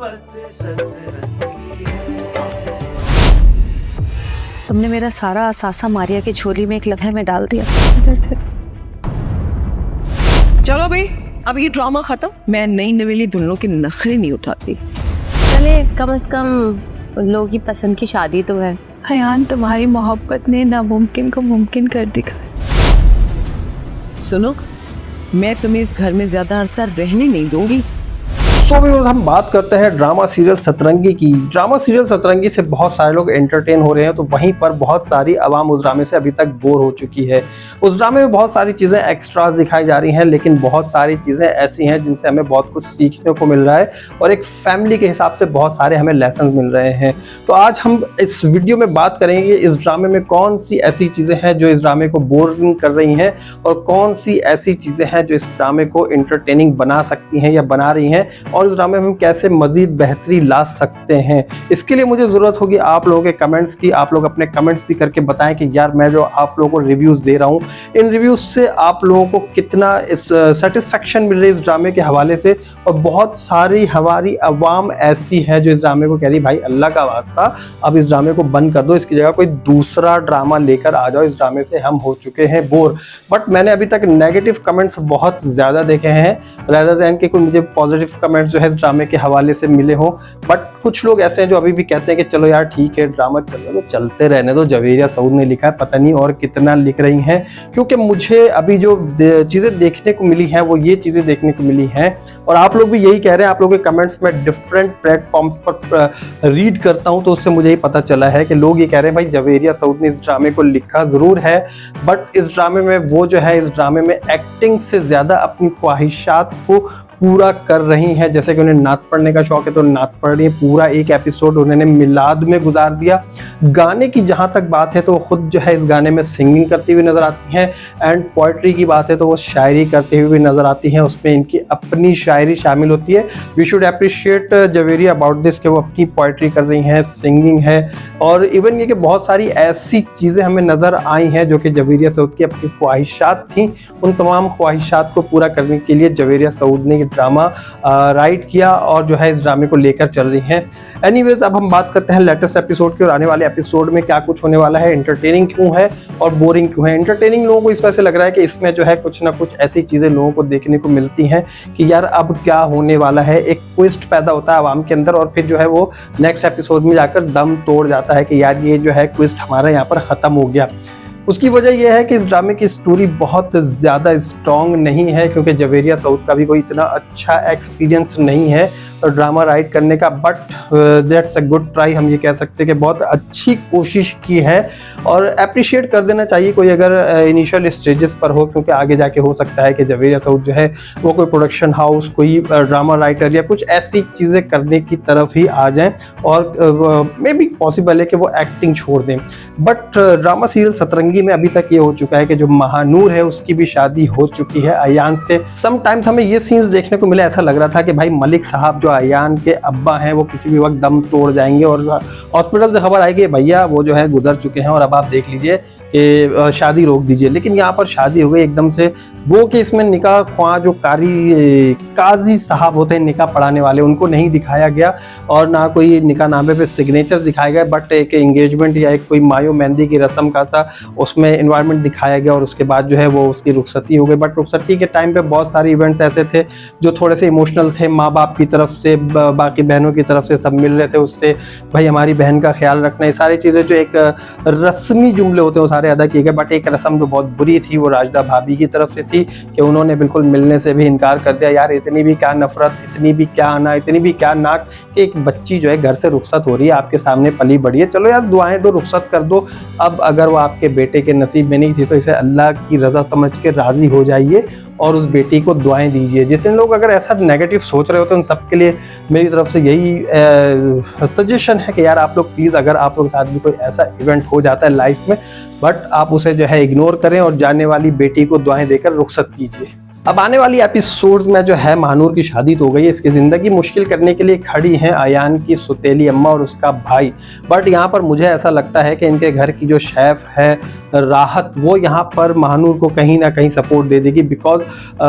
मोहब्बत सतरंगी है। तुमने मेरा सारा असासा मारिया की झोली में एक लम्हे में डाल दिया। चलो भाई, अब ये ड्रामा खत्म। मैं नई नवेली दुल्हनों के नखरे नहीं उठाती। चले कम से कम उन लोगों की पसंद की शादी तो है। अयान, तुम्हारी मोहब्बत ने नामुमकिन को मुमकिन कर दिखाया। सुनो, मैं तुम्हें इस घर में ज्यादा अरसा रहने नहीं दूंगी। सो व्यूअर्स, हम बात करते हैं ड्रामा सीरियल सतरंगी की। ड्रामा सीरियल सतरंगी से बहुत सारे लोग एंटरटेन हो रहे हैं, तो वहीं पर बहुत सारी आवाम उस ड्रामे से अभी तक बोर हो चुकी है। उस ड्रामे में बहुत सारी चीज़ें एक्स्ट्रास दिखाई जा रही हैं, लेकिन बहुत सारी चीज़ें ऐसी हैं जिनसे हमें बहुत कुछ सीखने को मिल रहा है और एक फैमिली के हिसाब से बहुत सारे हमें लेसन मिल रहे हैं। तो आज हम इस वीडियो में बात करेंगे इस ड्रामे में कौन सी ऐसी चीज़ें हैं जो इस ड्रामे को बोरिंग कर रही हैं और कौन सी ऐसी चीज़ें हैं जो इस ड्रामे को इंटरटेनिंग बना सकती हैं या बना रही हैं, और इस ड्रामे में हम कैसे मजीद बेहतरी ला सकते हैं। इसके लिए मुझे ज़रूरत होगी आप लोगों के कमेंट्स की। आप लोग अपने कमेंट्स भी करके बताएं कि यार मैं जो आप लोगों को रिव्यूज़ दे रहा हूँ, इन रिव्यूज़ से आप लोगों को कितना इस सेटिस्फेक्शन मिल रही है इस ड्रामे के हवाले से। और बहुत सारी हमारी अवाम ऐसी है जो इस ड्रामे को कह रही भाई अल्लाह का वास्ता अब इस ड्रामे को बंद कर दो, इसकी जगह कोई दूसरा ड्रामा लेकर आ जाओ, इस ड्रामे से हम हो चुके हैं बोर। बट मैंने अभी तक नेगेटिव कमेंट्स बहुत ज़्यादा देखे हैं रेदर देन कि कोई मुझे पॉजिटिव कमेंट्स जो है ड्रामे के हवाले से मिले हो। बट कुछ लोग ऐसे हैं जो अभी भी कहते हैं कि चलो यार ठीक है, ड्रामा चलो चलते रहने दो, जवेरिया सऊद ने लिखा है, पता नहीं और कितना लिख रही हैं। क्योंकि मुझे अभी जो चीज़ें देखने को मिली हैं वो ये चीज़ें देखने को मिली हैं, और आप लोग भी यही कह रहे हैं। आप लोगों के कमेंट्स में डिफरेंट प्लेटफॉर्म्स पर रीड करता हूँ तो उससे मुझे ही पता चला है कि लोग ये कह रहे हैं भाई जवेरिया सऊद ने इस ड्रामे को लिखा ज़रूर है, बट इस ड्रामे में वो जो है इस ड्रामे में एक्टिंग से ज़्यादा अपनी ख्वाहिशात को पूरा कर रही हैं। जैसे कि उन्हें नात पढ़ने का शौक है तो नात पढ़ रही है, पूरा एक एपिसोड उन्होंने मिलाद में गुजार दिया। गाने की जहाँ तक बात है तो वो खुद जो है इस गाने में सिंगिंग करती हुई नज़र आती हैं, एंड पोइट्री की बात है तो वो शायरी करते हुए भी नज़र आती हैं, उसमें इनकी अपनी शायरी शामिल होती है। We should appreciate Javeria about this कि वो अपनी पोइट्री कर रही हैं, सिंगिंग है, और इवन ये कि बहुत सारी ऐसी चीज़ें हमें नज़र आई हैं जो कि जवेरिया सऊद की अपनी ख्वाहिशात थी। उन तमाम ख्वाहिशात को पूरा करने के लिए जवेरिया सऊद ने ड्रामा राइट किया और जो है इस ड्रामे को लेकर चल रही हैं। एनीवेज, अब हम बात करते हैं लेटेस्ट एपिसोड की, और आने वाले एपिसोड में क्या कुछ होने वाला है, इंटरटेनिंग क्यों है और बोरिंग क्यों है। इंटरटेनिंग लोगों को इस वजह से लग रहा है कि इसमें जो है कुछ ना कुछ ऐसी चीज़ें लोगों को देखने को मिलती हैं कि यार अब क्या होने वाला है, एक ट्विस्ट पैदा होता है आवाम के अंदर, और फिर जो है वो नेक्स्ट एपिसोड में जाकर दम तोड़ जाता है कि यार ये जो है ट्विस्ट हमारा यहाँ पर ख़त्म हो गया। उसकी वजह यह है कि इस ड्रामे की स्टोरी बहुत ज़्यादा स्ट्रॉन्ग नहीं है, क्योंकि जवेरिया सऊद का भी कोई इतना अच्छा एक्सपीरियंस नहीं है और ड्रामा राइट करने का। But that's a good try, हम ये कह सकते हैं कि बहुत अच्छी कोशिश की है और अप्रिशिएट कर देना चाहिए कोई अगर इनिशियल स्टेजेस पर हो, क्योंकि आगे जाके हो सकता है कि जवेरिया सऊद जो है वो कोई प्रोडक्शन हाउस, कोई ड्रामा राइटर या कुछ ऐसी चीज़ें करने की तरफ ही आ जाएं, और मे बी पॉसिबल है कि वो एक्टिंग छोड़ दें। बट ड्रामा सीरियल सतरंगी में अभी तक ये हो चुका है कि जो महानूर है उसकी भी शादी हो चुकी है अयान से। समटाइम्स हमें ये सीन्स देखने को मिले, ऐसा लग रहा था कि भाई मलिक साहब जो अयान के अब्बा हैं वो किसी भी वक्त दम तोड़ जाएंगे और हॉस्पिटल से खबर आएगी भैया वो जो है गुजर चुके हैं और अब आप देख लीजिए कि शादी रोक दीजिए। लेकिन यहाँ पर शादी हो गई एकदम से। वो कि इसमें निकाह ख्वाह जो काजी साहब होते हैं निकाह पढ़ाने वाले, उनको नहीं दिखाया गया और ना कोई निकाह नामे पे सिग्नेचर दिखाए गए, बट एक एंगेजमेंट या एक कोई मायो मेहंदी की रस्म का सा उसमें इन्वायरमेंट दिखाया गया, और उसके बाद जो है वो उसकी रुखसती हो गई। बट रुखसती के टाइम पे बहुत सारे इवेंट्स ऐसे थे जो थोड़े से इमोशनल थे, माँ बाप की तरफ से, बाकी बहनों की तरफ से सब मिल रहे थे उससे, भाई हमारी बहन का ख्याल रखना, ये सारी चीज़ें जो एक रस्मी जुमले होते हैं वो सारे अदा किए गए। बट एक रस्म जो बहुत बुरी थी वो राजदा भाभी की तरफ से थी कि उन्होंने बिल्कुल मिलने से भी इनकार कर दिया। यार इतनी भी क्या नफरत, इतनी भी क्या आना, इतनी भी क्या नाक कि एक बच्ची जो है घर से रुखसत हो रही है, आपके सामने पली बड़ी है, चलो यार दुआएं दो, रुखसत कर दो। अब अगर वो आपके बेटे के नसीब में नहीं थी तो इसे अल्लाह की रज़ा समझ के राज़ी हो जाइए और उस बेटी को दुआएं दीजिए। जितने लोग अगर ऐसा नेगेटिव सोच रहे होते हैं उन सबके लिए मेरी तरफ से यही सजेशन है कि यार आप लोग प्लीज़, अगर आप लोग के साथ भी कोई ऐसा इवेंट हो जाता है लाइफ में, बट आप उसे जो है इग्नोर करें और जाने वाली बेटी को दुआएं देकर रुखसत कीजिए। अब आने वाली एपिसोड्स में जो है महानूर की शादी तो हो गई है, इसकी ज़िंदगी मुश्किल करने के लिए खड़ी हैं अयान की सुतेली अम्मा और उसका भाई। बट यहाँ पर मुझे ऐसा लगता है कि इनके घर की जो शेफ़ है राहत, वो यहाँ पर महानूर को कहीं ना कहीं सपोर्ट दे देगी, बिकॉज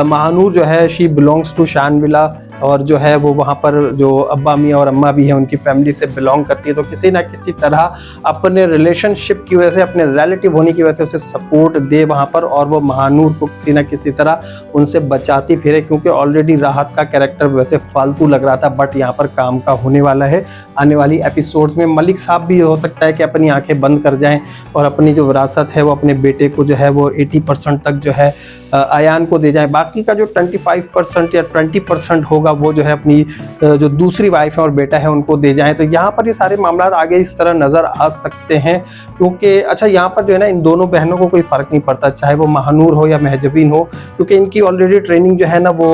महानूर जो है शी बिलोंग्स टू शानविला और जो है वो वहाँ पर जो अब्बा मियाँ और अम्मा भी हैं उनकी फैमिली से बिलोंग करती है, तो किसी ना किसी तरह अपने रिलेशनशिप की वजह से, अपने रिलेटिव होने की वजह से उसे सपोर्ट दे वहाँ पर, और वो महानूर को किसी ना किसी तरह उनसे बचाती फिरे, क्योंकि ऑलरेडी राहत का कैरेक्टर वैसे फालतू लग रहा था, बट यहाँ पर काम का होने वाला है आने वाली एपिसोड्स में। मलिक साहब भी हो सकता है कि अपनी आंखें बंद कर जाएं और अपनी जो विरासत है वो अपने बेटे को जो है वो 80% तक जो है अयान को दे जाए, बाकी का जो 25% या 20% होगा वो जो है अपनी जो दूसरी वाइफ है और बेटा है उनको दे जाएं। तो यहाँ पर ये सारे मामला आगे इस तरह नज़र आ सकते हैं, क्योंकि अच्छा यहाँ पर जो है ना इन दोनों बहनों को कोई फ़र्क नहीं पड़ता, चाहे वो महानूर हो या महजबीन हो, क्योंकि इनकी ऑलरेडी ट्रेनिंग जो है ना वो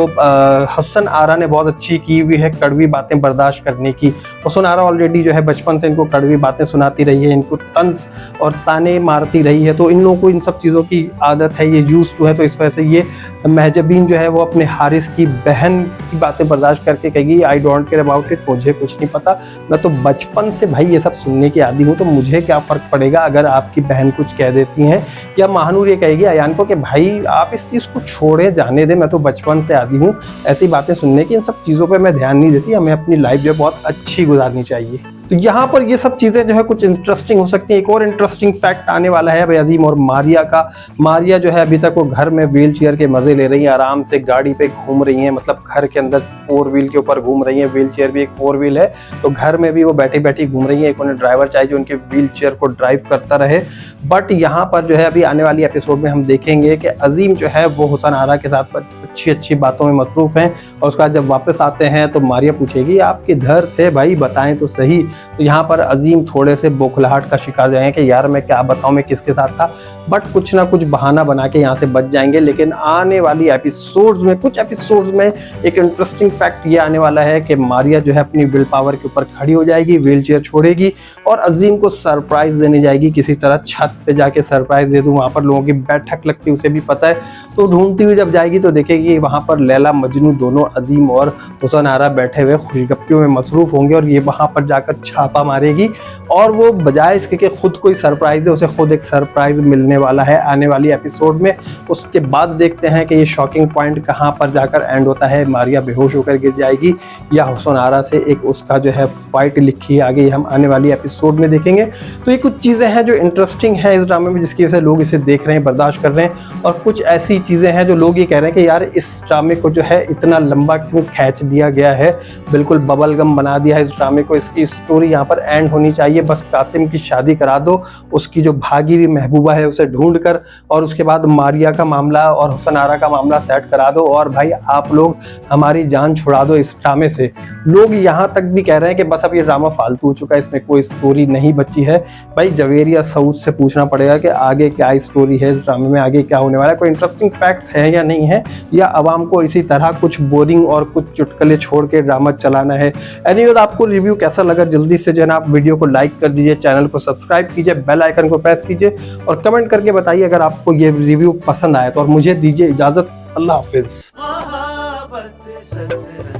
हसन आरा ने बहुत अच्छी की हुई है कड़वी बातें बर्दाश्त करने की। हसन आरा ऑलरेडी जो है बचपन से इनको कड़वी बातें सुनाती रही है, इनको तंज और ताने मारती रही है, तो इन लोगों को इन सब चीज़ों की आदत है, ये यूज़ टू है। तो इस वजह से ये महजबीन जो है वो अपने हारिस की बहन की बातें बर्दाश्त करके कहेगी I don't care about it, मुझे कुछ नहीं पता, मैं तो बचपन से भाई ये सब सुनने की आदी हूँ, तो मुझे क्या फ़र्क पड़ेगा अगर आपकी बहन कुछ कह देती हैं। या महानूर ये कहेगी अयान को कि भाई आप इस चीज़ को छोड़े, जाने दें, मैं तो बचपन से आदी हूँ ऐसी बातें सुनने की, इन सब चीज़ों पर मैं ध्यान नहीं देती, हमें अपनी लाइफ जो है बहुत अच्छी गुजारनी चाहिए। तो यहाँ पर ये सब चीज़ें जो है कुछ इंटरेस्टिंग हो सकती हैं। एक और इंटरेस्टिंग फैक्ट आने वाला है भाई अजीम और मारिया का। मारिया जो है अभी तक वो घर में व्हील चेयर के मज़े ले रही है, आराम से गाड़ी पे घूम रही हैं, मतलब घर के अंदर 4 व्हील के ऊपर घूम रही हैं, व्हील चेयर भी एक 4 व्हील है, तो घर में भी वो बैठी बैठी घूम रही हैं। एक उन्हें ड्राइवर चाहिए जो उनके व्हील चेयर को ड्राइव करता रहे। बट यहाँ पर जो है अभी आने वाली एपिसोड में हम देखेंगे कि अजीम जो है वो हुसन आरा के साथ अच्छी अच्छी बातों में मसरूफ़ हैं, और उसका जब वापस आते हैं तो मारिया पूछेगी आप किधर थे भाई, बताएं तो सही। तो यहाँ पर अजीम थोड़े से बौखलाहट का शिकार जाएंगे कि यार मैं क्या बताऊं मैं किसके साथ था, बट कुछ ना कुछ बहाना बना के यहाँ से बच जाएंगे। लेकिन आने वाली एपिसोड्स में, कुछ एपिसोड्स में एक इंटरेस्टिंग फैक्ट ये आने वाला है कि मारिया जो है अपनी विल पावर के ऊपर खड़ी हो जाएगी, व्हील चेयर छोड़ेगी और अजीम को सरप्राइज देने जाएगी, किसी तरह छत पे जाके सरप्राइज दे दूं, वहाँ पर लोगों की बैठक लगती है उसे भी पता है। तो ढूंढती हुई जब जाएगी तो देखेगी वहाँ पर लैला मजनू दोनों अजीम और हुसन आरा बैठे हुए खुशगप्पियों में मसरूफ होंगे, और ये वहाँ पर जाकर छापा मारेगी, और वो बजाय इसके कि खुद कोई सरप्राइज दे, उसे खुद एक सरप्राइज मिलने वाला है आने वाली एपिसोड में। उसके बाद देखते हैं कि ये शॉकिंग पॉइंट कहाँ पर जाकर एंड होता है, मारिया बेहोश होकर गिर जाएगी या हुसन आरा से एक उसका जो है फाइट लिखी है आगे हम आने वाली एपिसोड में देखेंगे। तो ये कुछ चीज़ें हैं जो इंटरेस्टिंग है इस ड्रामे में, जिसकी वजह से लोग इसे देख रहे हैं, बर्दाश्त कर रहे हैं, और कुछ ऐसी चीज़ें हैं जो लोग ये कह रहे हैं कि यार इस ड्रामे को जो है इतना लंबा क्यों खींच दिया गया है, बिल्कुल बबल गम बना दिया है इस ड्रामे को, इसकी स्टोरी यहाँ पर एंड होनी चाहिए, बस कासिम की शादी करा दो, उसकी जो भागी हुई महबूबा है उसे ढूंढ कर, और उसके बाद मारिया का मामला और हुसन आरा का मामला सेट करा दो, और भाई आप लोग हमारी जान छुड़ा दो इस ड्रामे से। लोग यहाँ तक भी कह रहे हैं कि बस अब ये ड्रामा फालतू हो चुका है, इसमें कोई स्टोरी नहीं बची है। भाई जवेरिया सऊद से पूछना पड़ेगा कि आगे क्या स्टोरी है इस ड्रामे में, आगे क्या होने वाला है, कोई इंटरेस्टिंग फैक्ट्स है या नहीं है, या आवाम को इसी तरह कुछ बोरिंग और कुछ चुटकले छोड़ के ड्रामा चलाना है। एनीवेज आपको रिव्यू कैसा लगा जल्दी से जो है ना आप वीडियो को लाइक कर दीजिए, चैनल को सब्सक्राइब कीजिए, बेल आइकन को प्रेस कीजिए, और कमेंट करके बताइए अगर आपको ये रिव्यू पसंद आया तो, और मुझे दीजिए इजाजत। अल्लाह हाफिज। मोहब्बत सतरंगी